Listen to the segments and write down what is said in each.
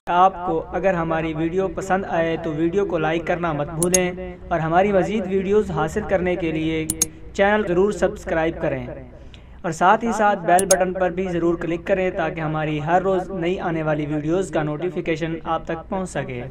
آپ کو اگر ہماری ویڈیو پسند آئے تو ویڈیو کو لائک کرنا مت بھولیں اور ہماری مزید ویڈیوز حاصل کرنے کے لیے چینل ضرور سبسکرائب کریں اور ساتھ ہی ساتھ بیل بٹن پر بھی ضرور کلک کریں تاکہ ہماری ہر روز نئی آنے والی ویڈیوز کا نوٹیفیکیشن آپ تک پہنچ سکے۔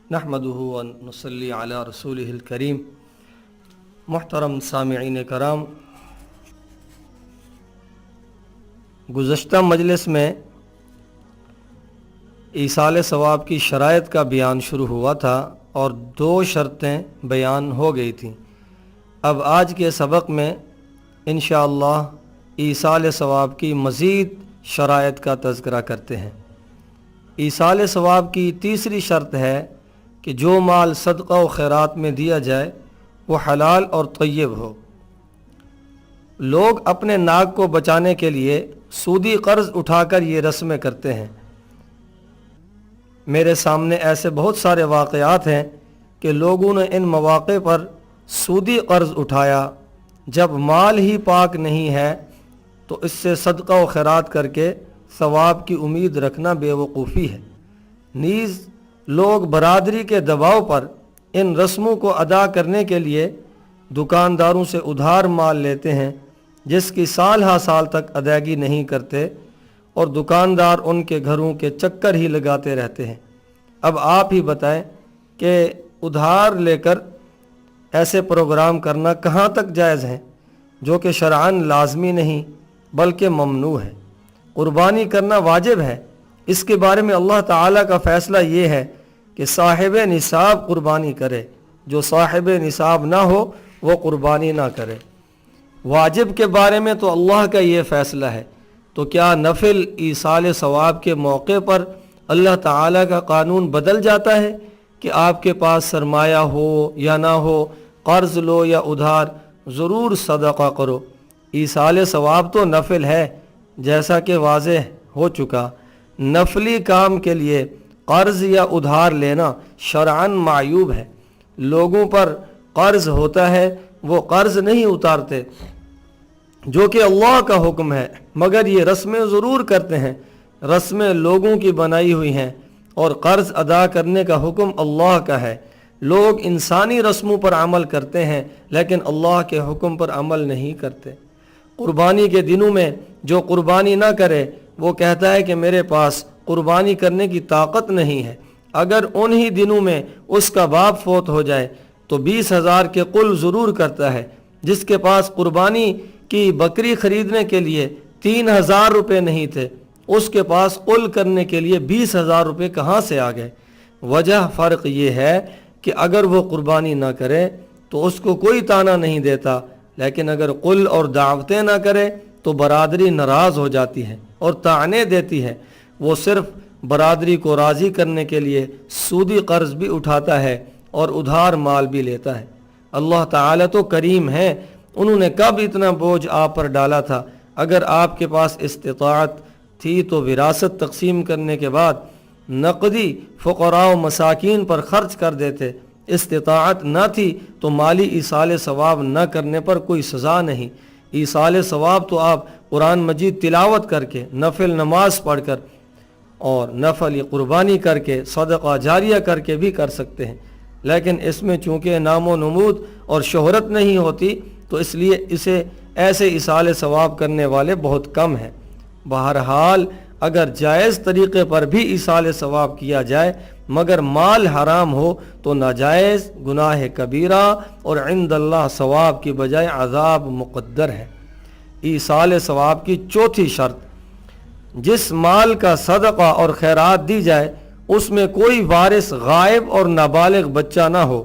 نحمدہ و نصلی علی رسولہ الکریم۔ محترم سامعین کرام، گزشتہ مجلس میں ایصال ثواب کی شرائط کا بیان شروع ہوا تھا اور 2 شرطیں بیان ہو گئی تھیں۔ اب آج کے سبق میں انشاءاللہ ایصال ثواب کی مزید شرائط کا تذکرہ کرتے ہیں۔ ایصال ثواب کی تیسری شرط ہے کہ جو مال صدقہ و خیرات میں دیا جائے وہ حلال اور طیب ہو۔ لوگ اپنے ناک کو بچانے کے لیے سودی قرض اٹھا کر یہ رسمیں کرتے ہیں۔ میرے سامنے ایسے بہت سارے واقعات ہیں کہ لوگوں نے ان مواقع پر سودی قرض اٹھایا۔ جب مال ہی پاک نہیں ہے تو اس سے صدقہ و خیرات کر کے ثواب کی امید رکھنا بے وقوفی ہے۔ نیز لوگ برادری کے دباؤ پر ان رسموں کو ادا کرنے کے لیے دکانداروں سے ادھار مال لیتے ہیں، جس کی سال ہا سال تک ادائیگی نہیں کرتے اور دکاندار ان کے گھروں کے چکر ہی لگاتے رہتے ہیں۔ اب آپ ہی بتائیں کہ ادھار لے کر ایسے پروگرام کرنا کہاں تک جائز ہے، جو کہ شرعاً لازمی نہیں بلکہ ممنوع ہے۔ قربانی کرنا واجب ہے، اس کے بارے میں اللہ تعالیٰ کا فیصلہ یہ ہے کہ صاحب نصاب قربانی کرے، جو صاحب نصاب نہ ہو وہ قربانی نہ کرے۔ واجب کے بارے میں تو اللہ کا یہ فیصلہ ہے، تو کیا نفل ایصال ثواب کے موقع پر اللہ تعالیٰ کا قانون بدل جاتا ہے کہ آپ کے پاس سرمایہ ہو یا نہ ہو، قرض لو یا ادھار، ضرور صدقہ کرو؟ ایصال ثواب تو نفل ہے، جیسا کہ واضح ہو چکا۔ نفلی کام کے لیے قرض یا ادھار لینا شرعاً معیوب ہے۔ لوگوں پر قرض ہوتا ہے، وہ قرض نہیں اتارتے، جو کہ اللہ کا حکم ہے، مگر یہ رسمیں ضرور کرتے ہیں۔ رسمیں لوگوں کی بنائی ہوئی ہیں اور قرض ادا کرنے کا حکم اللہ کا ہے۔ لوگ انسانی رسموں پر عمل کرتے ہیں لیکن اللہ کے حکم پر عمل نہیں کرتے۔ قربانی کے دنوں میں جو قربانی نہ کرے وہ کہتا ہے کہ میرے پاس قربانی کرنے کی طاقت نہیں ہے۔ اگر انہی دنوں میں اس کا باپ فوت ہو جائے تو 20,000 کے قل ضرور کرتا ہے۔ جس کے پاس قربانی کی بکری خریدنے کے لیے 3,000 روپے نہیں تھے، اس کے پاس قل کرنے کے لیے 20,000 روپے کہاں سے آ گئے؟ وجہ فرق یہ ہے کہ اگر وہ قربانی نہ کرے تو اس کو کوئی تانا نہیں دیتا، لیکن اگر قل اور دعوتیں نہ کرے تو برادری ناراض ہو جاتی ہے اور طعنے دیتی ہے۔ وہ صرف برادری کو راضی کرنے کے لیے سودی قرض بھی اٹھاتا ہے اور ادھار مال بھی لیتا ہے۔ اللہ تعالیٰ تو کریم ہے، انہوں نے کب اتنا بوجھ آپ پر ڈالا تھا؟ اگر آپ کے پاس استطاعت تھی تو وراثت تقسیم کرنے کے بعد نقدی فقراء و مساکین پر خرچ کر دیتے۔ استطاعت نہ تھی تو مالی ایصال ثواب نہ کرنے پر کوئی سزا نہیں۔ ایصال ثواب تو آپ قرآن مجید تلاوت کر کے، نفل نماز پڑھ کر اور نفل قربانی کر کے، صدقہ جاریہ کر کے بھی کر سکتے ہیں، لیکن اس میں چونکہ نام و نمود اور شہرت نہیں ہوتی تو اس لیے اسے ایسے ایصال ثواب کرنے والے بہت کم ہیں۔ بہرحال اگر جائز طریقے پر بھی ایصال ثواب کیا جائے مگر مال حرام ہو تو ناجائز، گناہ کبیرہ اور عند اللہ ثواب کی بجائے عذاب مقدر ہے۔ ایصال ثواب کی چوتھی شرط، جس مال کا صدقہ اور خیرات دی جائے اس میں کوئی وارث غائب اور نابالغ بچہ نہ ہو،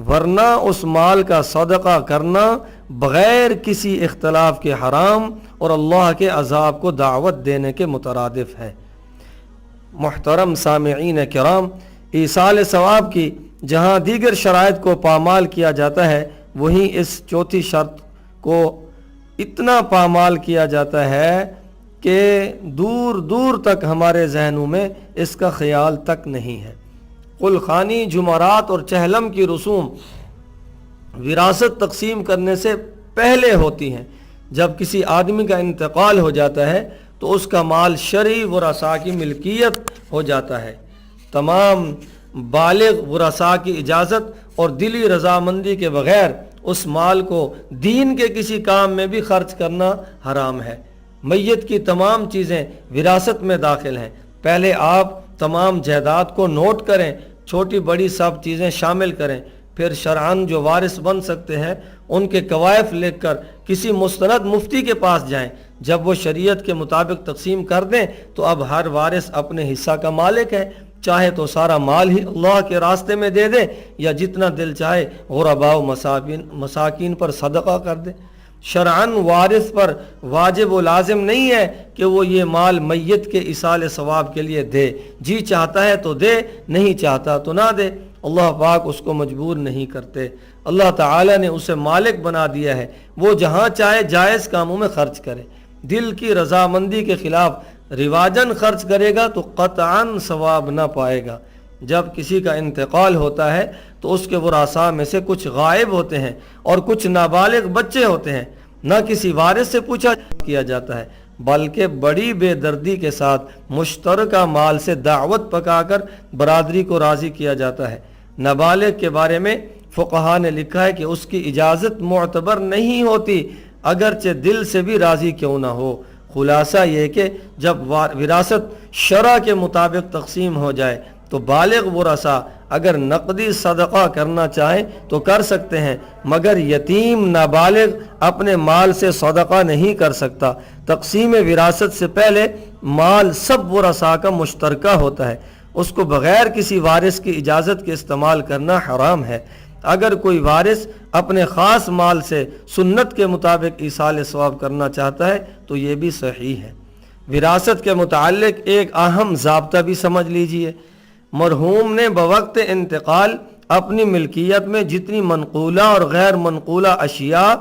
ورنہ اس مال کا صدقہ کرنا بغیر کسی اختلاف کے حرام اور اللہ کے عذاب کو دعوت دینے کے مترادف ہے۔ محترم سامعین کرام، ایصال ثواب کی جہاں دیگر شرائط کو پامال کیا جاتا ہے، وہیں اس چوتھی شرط کو اتنا پامال کیا جاتا ہے کہ دور دور تک ہمارے ذہنوں میں اس کا خیال تک نہیں ہے۔ قل خوانی، جمعرات اور چہلم کی رسوم وراثت تقسیم کرنے سے پہلے ہوتی ہیں۔ جب کسی آدمی کا انتقال ہو جاتا ہے تو اس کا مال شرعی ورثاء کی ملکیت ہو جاتا ہے۔ تمام بالغ ورثاء کی اجازت اور دلی رضامندی کے بغیر اس مال کو دین کے کسی کام میں بھی خرچ کرنا حرام ہے۔ میت کی تمام چیزیں وراثت میں داخل ہیں۔ پہلے آپ تمام جائیداد کو نوٹ کریں، چھوٹی بڑی سب چیزیں شامل کریں، پھر شرعاً جو وارث بن سکتے ہیں ان کے کوائف لکھ کر کسی مستند مفتی کے پاس جائیں۔ جب وہ شریعت کے مطابق تقسیم کر دیں تو اب ہر وارث اپنے حصہ کا مالک ہے، چاہے تو سارا مال ہی اللہ کے راستے میں دے دے یا جتنا دل چاہے غرباء و مساکین پر صدقہ کر دے۔ شرعاً وارث پر واجب و لازم نہیں ہے کہ وہ یہ مال میت کے ایصال ثواب کے لیے دے، جی چاہتا ہے تو دے، نہیں چاہتا تو نہ دے۔ اللہ پاک اس کو مجبور نہیں کرتے، اللہ تعالی نے اسے مالک بنا دیا ہے، وہ جہاں چاہے جائز کاموں میں خرچ کرے۔ دل کی رضامندی کے خلاف رواجاً خرچ کرے گا تو قطعاً ثواب نہ پائے گا۔ جب کسی کا انتقال ہوتا ہے تو اس کے ورثاء میں سے کچھ غائب ہوتے ہیں اور کچھ نابالغ بچے ہوتے ہیں، نہ کسی وارث سے پوچھا کیا جاتا ہے بلکہ بڑی بے دردی کے ساتھ مشترکہ مال سے دعوت پکا کر برادری کو راضی کیا جاتا ہے۔ نابالغ کے بارے میں فقہا نے لکھا ہے کہ اس کی اجازت معتبر نہیں ہوتی اگرچہ دل سے بھی راضی کیوں نہ ہو۔ خلاصہ یہ کہ جب وراثت شرع کے مطابق تقسیم ہو جائے تو بالغ ورثاء اگر نقدی صدقہ کرنا چاہیں تو کر سکتے ہیں، مگر یتیم نابالغ اپنے مال سے صدقہ نہیں کر سکتا۔ تقسیم وراثت سے پہلے مال سب ورثاء کا مشترکہ ہوتا ہے، اس کو بغیر کسی وارث کی اجازت کے استعمال کرنا حرام ہے۔ اگر کوئی وارث اپنے خاص مال سے سنت کے مطابق ایصال ثواب کرنا چاہتا ہے تو یہ بھی صحیح ہے۔ وراثت کے متعلق ایک اہم ضابطہ بھی سمجھ لیجئے۔ مرحوم نے بوقت انتقال اپنی ملکیت میں جتنی منقولہ اور غیر منقولہ اشیاء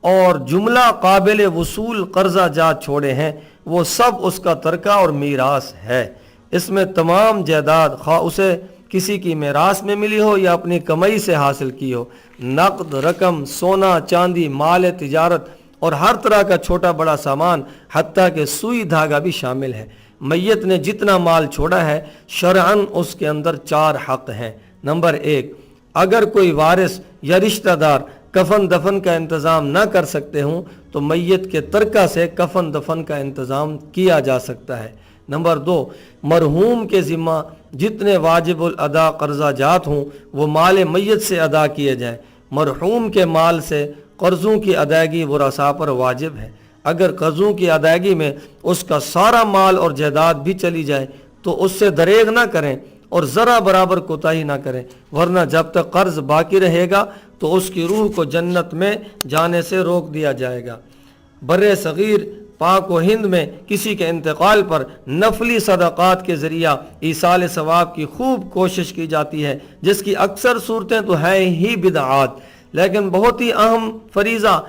اور جملہ قابل وصول قرضہ جات چھوڑے ہیں وہ سب اس کا ترکہ اور میراث ہے۔ اس میں تمام جائیداد خواہ اسے کسی کی میراث میں ملی ہو یا اپنی کمائی سے حاصل کی ہو، نقد رقم، سونا چاندی، مال تجارت اور ہر طرح کا چھوٹا بڑا سامان حتیٰ کہ سوئی دھاگا بھی شامل ہے۔ میت نے جتنا مال چھوڑا ہے شرعاً اس کے اندر 4 حق ہیں۔ نمبر 1، اگر کوئی وارث یا رشتہ دار کفن دفن کا انتظام نہ کر سکتے ہوں تو میت کے ترکہ سے کفن دفن کا انتظام کیا جا سکتا ہے۔ نمبر 2، مرحوم کے ذمہ جتنے واجب الادا قرضہ جات ہوں وہ مال میت سے ادا کیے جائیں۔ مرحوم کے مال سے قرضوں کی ادائیگی ورثاء پر واجب ہے۔ اگر قرضوں کی ادائیگی میں اس کا سارا مال اور جائیداد بھی چلی جائے تو اس سے دریغ نہ کریں اور ذرا برابر کوتاہی نہ کریں، ورنہ جب تک قرض باقی رہے گا تو اس کی روح کو جنت میں جانے سے روک دیا جائے گا۔ بر صغیر پاک و ہند میں کسی کے انتقال پر نفلی صدقات کے ذریعہ ایصال ثواب کی خوب کوشش کی جاتی ہے، جس کی اکثر صورتیں تو ہیں ہی بدعات، لیکن بہت ہی اہم فریضہ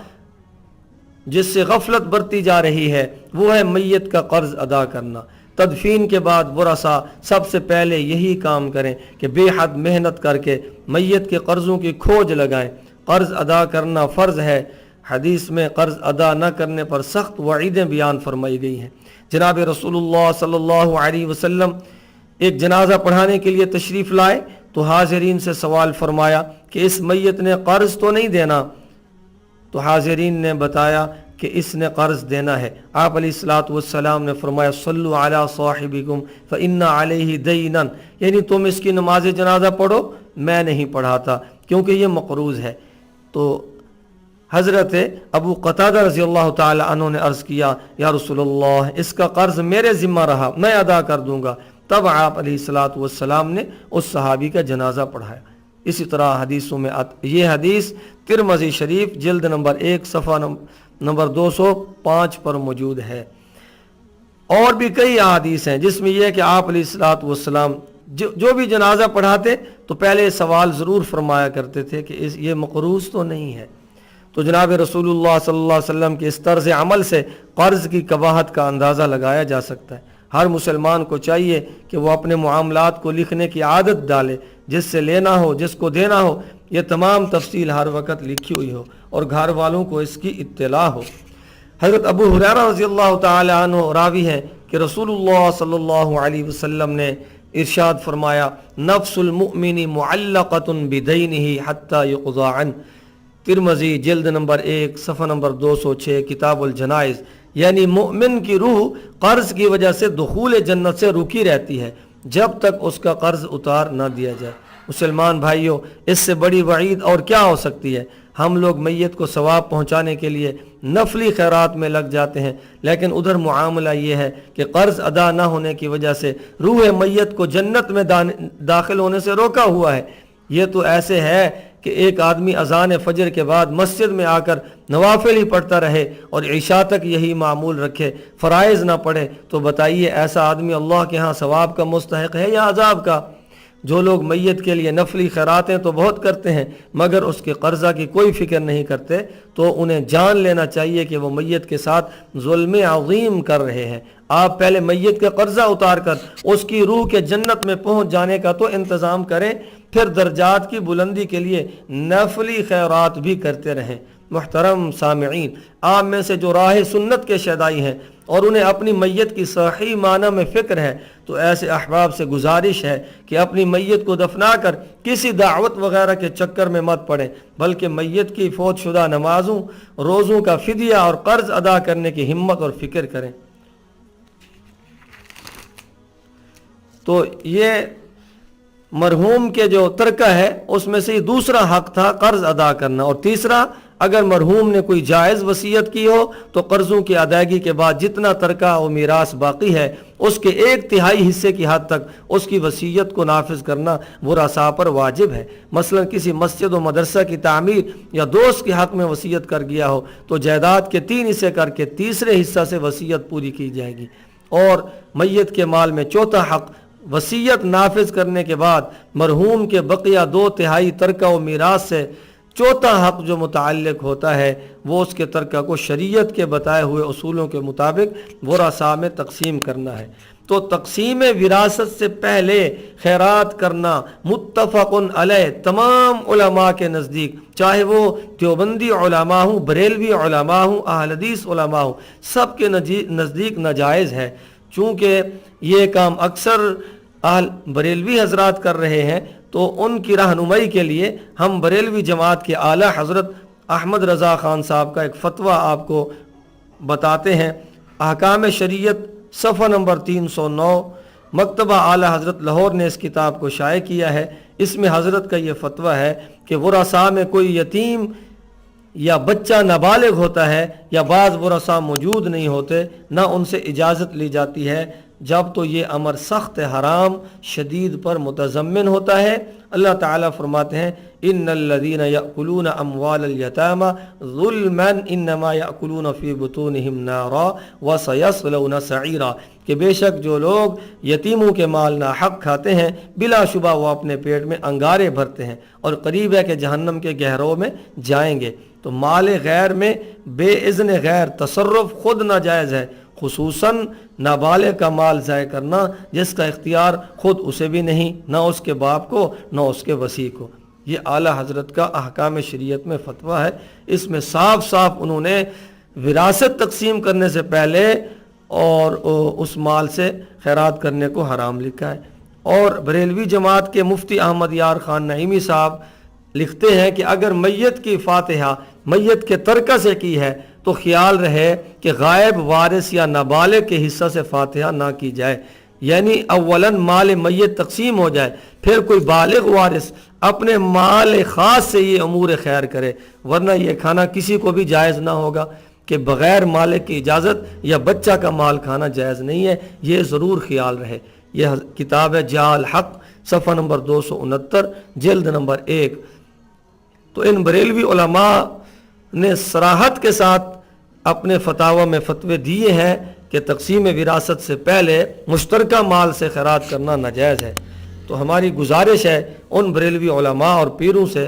جس سے غفلت برتی جا رہی ہے وہ ہے میت کا قرض ادا کرنا۔ تدفین کے بعد ورثاء سب سے پہلے یہی کام کریں کہ بے حد محنت کر کے میت کے قرضوں کی کھوج لگائیں۔ قرض ادا کرنا فرض ہے، حدیث میں قرض ادا نہ کرنے پر سخت وعیدیں بیان فرمائی گئی ہیں۔ جناب رسول اللہ صلی اللہ علیہ وسلم ایک جنازہ پڑھانے کے لیے تشریف لائے تو حاضرین سے سوال فرمایا کہ اس میت نے قرض تو نہیں دینا؟ تو حاضرین نے بتایا کہ اس نے قرض دینا ہے۔ آپ علیہ الصلوۃ والسلام نے فرمایا صلو علی صاحبکم فإن علیہ دینا، یعنی تم اس کی نماز جنازہ پڑھو، میں نہیں پڑھاتا کیونکہ یہ مقروض ہے۔ تو حضرت ابو قتادہ رضی اللہ تعالی عنہ نے عرض کیا یا رسول اللہ اس کا قرض میرے ذمہ رہا، میں ادا کر دوں گا۔ تب آپ علیہ الصلوۃ والسلام نے اس صحابی کا جنازہ پڑھایا۔ اسی طرح حدیثوں میں یہ حدیث ترمذی شریف جلد نمبر 1 صفحہ نمبر 205 پر موجود ہے۔ اور بھی کئی احادیث ہیں جس میں یہ ہے کہ آپ علیہ الصلوۃ والسلام جو بھی جنازہ پڑھاتے تو پہلے سوال ضرور فرمایا کرتے تھے کہ یہ مقروض تو نہیں ہے۔ تو جناب رسول اللہ صلی اللہ علیہ وسلم کے اس طرز عمل سے قرض کی قباحت کا اندازہ لگایا جا سکتا ہے۔ ہر مسلمان کو چاہیے کہ وہ اپنے معاملات کو لکھنے کی عادت ڈالے، جس سے لینا ہو، جس کو دینا ہو، یہ تمام تفصیل ہر وقت لکھی ہوئی ہو اور گھر والوں کو اس کی اطلاع ہو۔ حضرت ابو ہریرہ رضی اللہ تعالی عنہ راوی ہیں کہ رسول اللہ صلی اللہ علیہ وسلم نے ارشاد فرمایا نفس المؤمن معلقۃ بدینہ حتی یقضی عنہ، ترمذی جلد نمبر 1 صفحہ نمبر 206 کتاب الجنائز، یعنی مومن کی روح قرض کی وجہ سے دخول جنت سے رکی رہتی ہے جب تک اس کا قرض اتار نہ دیا جائے۔ مسلمان بھائیوں، اس سے بڑی وعید اور کیا ہو سکتی ہے؟ ہم لوگ میت کو ثواب پہنچانے کے لیے نفلی خیرات میں لگ جاتے ہیں، لیکن ادھر معاملہ یہ ہے کہ قرض ادا نہ ہونے کی وجہ سے روح میت کو جنت میں داخل ہونے سے روکا ہوا ہے۔ یہ تو ایسے ہے کہ ایک آدمی اذان فجر کے بعد مسجد میں آ کر نوافل ہی پڑھتا رہے اور عشاء تک یہی معمول رکھے، فرائض نہ پڑھے، تو بتائیے ایسا آدمی اللہ کے ہاں ثواب کا مستحق ہے یا عذاب کا؟ جو لوگ میت کے لیے نفلی خیراتیں تو بہت کرتے ہیں مگر اس کے قرضہ کی کوئی فکر نہیں کرتے، تو انہیں جان لینا چاہیے کہ وہ میت کے ساتھ ظلم عظیم کر رہے ہیں۔ آپ پہلے میت کا قرضہ اتار کر اس کی روح کے جنت میں پہنچ جانے کا تو انتظام کریں، پھر درجات کی بلندی کے لیے نفلی خیرات بھی کرتے رہیں۔ محترم سامعین، آپ میں سے جو راہ سنت کے شیدائی ہیں اور انہیں اپنی میت کی صحیح معنی میں فکر ہے، تو ایسے احباب سے گزارش ہے کہ اپنی میت کو دفنا کر کسی دعوت وغیرہ کے چکر میں مت پڑیں، بلکہ میت کی فوت شدہ نمازوں، روزوں کا فدیہ اور قرض ادا کرنے کی ہمت اور فکر کریں۔ تو یہ مرحوم کے جو ترکہ ہے اس میں سے دوسرا حق تھا قرض ادا کرنا، اور تیسرا اگر مرحوم نے کوئی جائز وصیت کی ہو تو قرضوں کی ادائیگی کے بعد جتنا ترکہ و میراث باقی ہے اس کے 1/3 حصے کی حد تک اس کی وصیت کو نافذ کرنا ورثاء پر واجب ہے۔ مثلا کسی مسجد و مدرسہ کی تعمیر یا دوست کے حق میں وصیت کر گیا ہو تو جائیداد کے 3 حصے کر کے تیسرے حصہ سے وصیت پوری کی جائے گی، اور میت کے مال میں چوتھا حق وصیت نافذ کرنے کے بعد مرحوم کے بقیہ 2/3 ترکہ و میراث سے چوتھا حق جو متعلق ہوتا ہے وہ اس کے ترکہ کو شریعت کے بتائے ہوئے اصولوں کے مطابق ورثاء میں تقسیم کرنا ہے۔ تو تقسیم وراثت سے پہلے خیرات کرنا متفق علیہ تمام علماء کے نزدیک، چاہے وہ دیوبندی علماء ہوں، بریلوی علماء ہوں، اہل حدیث علماء ہوں، سب کے نزدیک ناجائز ہے۔ چونکہ یہ کام اکثر اہل بریلوی حضرات کر رہے ہیں، تو ان کی رہنمائی کے لیے ہم بریلوی جماعت کے اعلیٰ حضرت احمد رضا خان صاحب کا ایک فتویٰ آپ کو بتاتے ہیں۔ احکام شریعت صفحہ نمبر 309، مکتبہ اعلیٰ حضرت لاہور نے اس کتاب کو شائع کیا ہے۔ اس میں حضرت کا یہ فتویٰ ہے کہ ورثاء میں کوئی یتیم یا بچہ نابالغ ہوتا ہے یا بعض ورثاء موجود نہیں ہوتے، نہ ان سے اجازت لی جاتی ہے جب تو یہ امر سخت حرام شدید پر متضمن ہوتا ہے۔ اللہ تعالیٰ فرماتے ہیں ان الذین یأکلون اموال الیتامی ظلما انما یأکلون فی بطونہم نارا وسیصلون سعیرا، کہ بے شک جو لوگ یتیموں کے مال ناحق کھاتے ہیں بلا شبہ وہ اپنے پیٹ میں انگارے بھرتے ہیں اور قریب ہے کہ جہنم کے گہروں میں جائیں گے۔ تو مال غیر میں بے اذن غیر تصرف خود ناجائز ہے، خصوصاً نابالغ کا مال ضائع کرنا جس کا اختیار خود اسے بھی نہیں، نہ اس کے باپ کو نہ اس کے وصی کو۔ یہ اعلیٰ حضرت کا احکام شریعت میں فتویٰ ہے۔ اس میں صاف صاف انہوں نے وراثت تقسیم کرنے سے پہلے اور اس مال سے خیرات کرنے کو حرام لکھا ہے۔ اور بریلوی جماعت کے مفتی احمد یار خان نعیمی صاحب لکھتے ہیں کہ اگر میت کی فاتحہ میت کے ترکہ سے کی ہے تو خیال رہے کہ غائب وارث یا نابالغ کے حصہ سے فاتحہ نہ کی جائے، یعنی اولاً مال میت تقسیم ہو جائے، پھر کوئی بالغ وارث اپنے مال خاص سے یہ امور خیر کرے، ورنہ یہ کھانا کسی کو بھی جائز نہ ہوگا کہ بغیر مالک کی اجازت یا بچہ کا مال کھانا جائز نہیں ہے، یہ ضرور خیال رہے۔ یہ کتاب ہے جاء الحق صفحہ نمبر 269 جلد نمبر 1۔ تو ان بریلوی علماء نے صراحت کے ساتھ اپنے فتاوی میں فتوے دیے ہیں کہ تقسیم وراثت سے پہلے مشترکہ مال سے خیرات کرنا ناجائز ہے۔ تو ہماری گزارش ہے ان بریلوی علماء اور پیروں سے